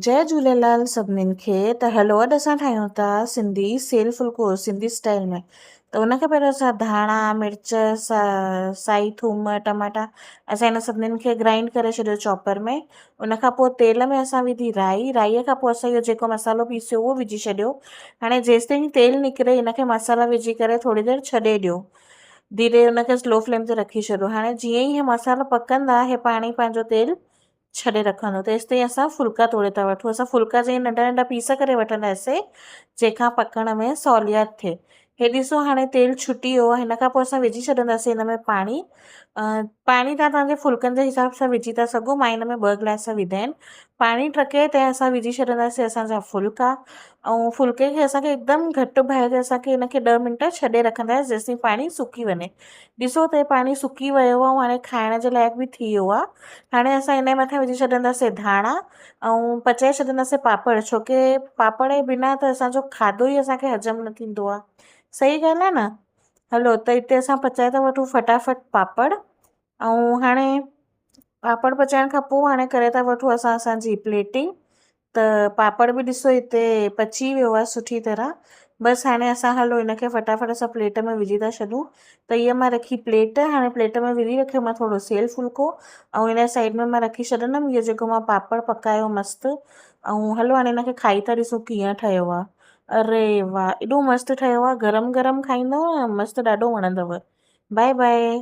जय झूलेलाल सभिनीनि खे। त हलो अॼु असां ठाहियूं था सिंधी सेल फुल्को सिंधी स्टाइल में। त उनखे पहिरियों असां धाणा मिर्च साई थूम टमाटा असां इन सभिनीनि खे ग्राइंड करे छॾियो चॉपर में। उनखां पोइ तेल में असां विधी राईअ खां पोइ असां इहो जेको मसालो पीसियो उहो विझी छॾियो। हाणे जेसिताईं तेल निकिरे इनखे मसाला विझी करे थोरी देरि छॾे ॾियो। धीरे उनखे स्लो फ्लेम ते रखी छॾियो। हाणे जीअं ई इहे मसाला पकंदा इहे पाणी पंहिंजो तेल छॾे रखंदो। तेसिताईं असां फुल्का तोड़े था वठूं। असां फुल्का जीअं नंढा नंढा पीस करे वठंदासीं जंहिंखां पकण में सहूलियत थिए। हे ॾिसो हाणे तेल छुटी वियो आहे। हिन खां पोइ असां विझी छॾंदासीं हिन में पाणी। पाणी तव्हां फुल्कनि जे हिसाब सां विझी था सघो। मां हिन में 2 गिलास विधा आहिनि। पाणी टहिके ते असां विझी छॾंदासीं असांजा फुल्का। ऐं फुल्के खे असांखे एकदमि घटि बाहि ते असांखे हिनखे 10 मिंट छॾे रखंदासीं जेसिताईं पाणी सुकी वञे। ॾिसो त पाणी सुकी वियो आहे ऐं हाणे खाइण जे लाइक़ बि थी वियो आहे। हाणे असां हिन जे मथां विझी छॾंदासीं धाणा ऐं पचाए छॾंदासीं पापड़। छोकी पापड़ जे बिना त असांजो खाधो ई असांखे हज़म न थींदो आहे। सही ॻाल्हि आहे न। हलो त हिते असां पचाए था वठूं फटाफट पापड़। ऐं हाणे पापड़ पचाइण खां पोइ हाणे करे था वठूं असांजी प्लेटिंग। त पापड़ बि ॾिसो हिते पची वियो आहे सुठी तरह। बसि हाणे असां हलो हिनखे फटाफट असां प्लेट में विझी था छॾूं। त हीअ मां रखी प्लेट। हाणे प्लेट में विझी रखियो मां थोरो सेल फुल्को ऐं हिन साइड में मां रखी छॾंदमि इहो जेको मां पापड़ पकायो मस्तु। ऐं हलो हाणे हिनखे खाई था ॾिसूं कीअं ठहियो आहे। अरे वाह एॾो मस्तु ठहियो आहे। गरम गरम खाईंदव मस्तु ॾाढो वणंदव। Bye by.